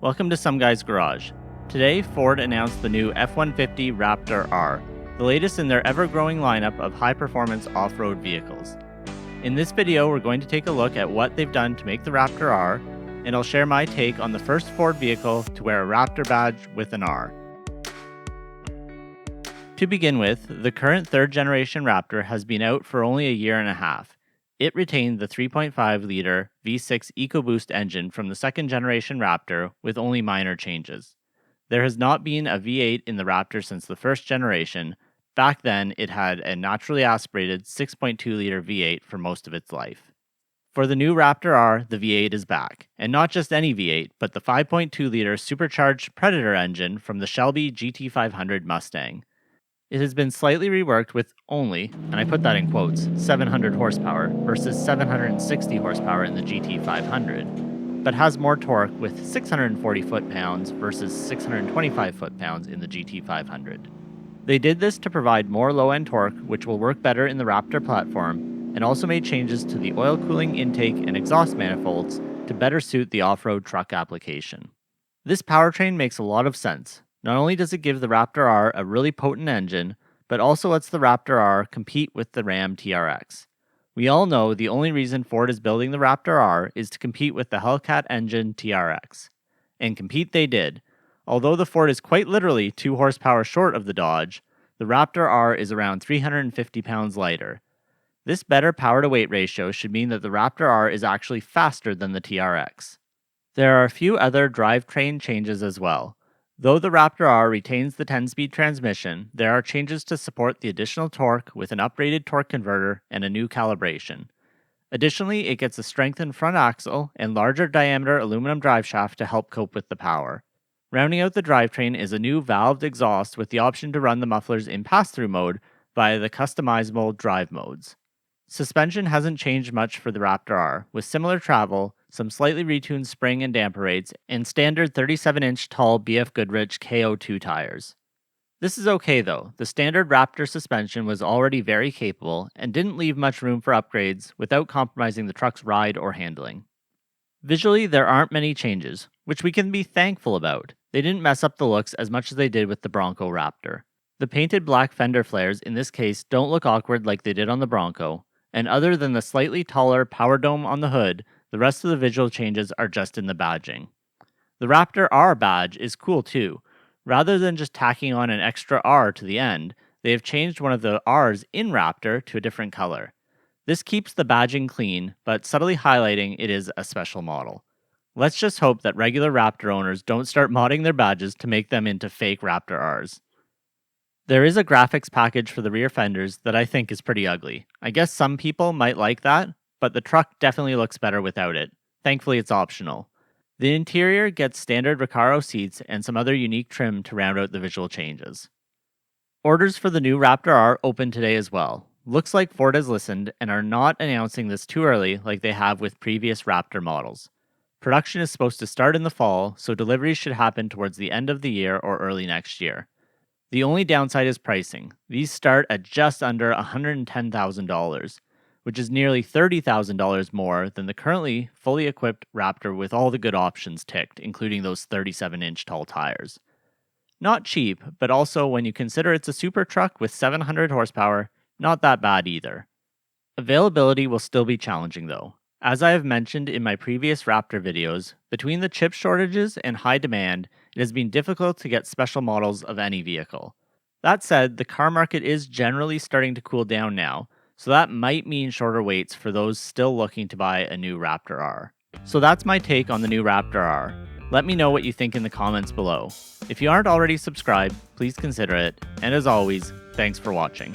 Welcome to Some Guy's Garage. Today, Ford announced the new F-150 Raptor R, the latest in their ever-growing lineup of high-performance off-road vehicles. In this video, we're going to take a look at what they've done to make the Raptor R, and I'll share my take on the first Ford vehicle to wear a Raptor badge with an R. To begin with, the current third-generation Raptor has been out for only a year and a half. It retained the 3.5-liter V6 EcoBoost engine from the second-generation Raptor with only minor changes. There has not been a V8 in the Raptor since the first generation. Back then, it had a naturally aspirated 6.2-liter V8 for most of its life. For the new Raptor R, the V8 is back, and not just any V8, but the 5.2-liter supercharged Predator engine from the Shelby GT500 Mustang. It has been slightly reworked with only, and I put that in quotes, 700 horsepower versus 760 horsepower in the GT500, but has more torque with 640 foot-pounds versus 625 foot-pounds in the GT500. They did this to provide more low-end torque, which will work better in the Raptor platform, and also made changes to the oil cooling intake and exhaust manifolds to better suit the off-road truck application. This powertrain makes a lot of sense. Not only does it give the Raptor R a really potent engine, but also lets the Raptor R compete with the Ram TRX. We all know the only reason Ford is building the Raptor R is to compete with the Hellcat engine TRX. And compete they did. Although the Ford is quite literally 2 horsepower short of the Dodge, the Raptor R is around 350 pounds lighter. This better power-to-weight ratio should mean that the Raptor R is actually faster than the TRX. There are a few other drivetrain changes as well. Though the Raptor R retains the 10-speed transmission, there are changes to support the additional torque with an upgraded torque converter and a new calibration. Additionally, it gets a strengthened front axle and larger diameter aluminum driveshaft to help cope with the power. Rounding out the drivetrain is a new valved exhaust with the option to run the mufflers in pass-through mode via the customizable drive modes. Suspension hasn't changed much for the Raptor R, with similar travel, some slightly retuned spring and damper rates, and standard 37-inch tall BF Goodrich KO2 tires. This is okay though. The standard Raptor suspension was already very capable and didn't leave much room for upgrades without compromising the truck's ride or handling. Visually, there aren't many changes, which we can be thankful about. They didn't mess up the looks as much as they did with the Bronco Raptor. The painted black fender flares in this case don't look awkward like they did on the Bronco, and other than the slightly taller power dome on the hood, the rest of the visual changes are just in the badging. The Raptor R badge is cool too. Rather than just tacking on an extra R to the end, they have changed one of the R's in Raptor to a different color. This keeps the badging clean, but subtly highlighting it is a special model. Let's just hope that regular Raptor owners don't start modding their badges to make them into fake Raptor Rs. There is a graphics package for the rear fenders that I think is pretty ugly. I guess some people might like that, but the truck definitely looks better without it. Thankfully, it's optional. The interior gets standard Recaro seats and some other unique trim to round out the visual changes. Orders for the new Raptor R open today as well. Looks like Ford has listened and are not announcing this too early like they have with previous Raptor models. Production is supposed to start in the fall, so deliveries should happen towards the end of the year or early next year. The only downside is pricing. These start at just under $110,000, which is nearly $30,000 more than the currently fully equipped Raptor with all the good options ticked, including those 37-inch tall tires. Not cheap, but also when you consider it's a super truck with 700 horsepower, not that bad either. Availability will still be challenging though. As I have mentioned in my previous Raptor videos, between the chip shortages and high demand, it has been difficult to get special models of any vehicle. That said, the car market is generally starting to cool down now, so that might mean shorter waits for those still looking to buy a new Raptor R. So that's my take on the new Raptor R. Let me know what you think in the comments below. If you aren't already subscribed, please consider it, and as always, thanks for watching.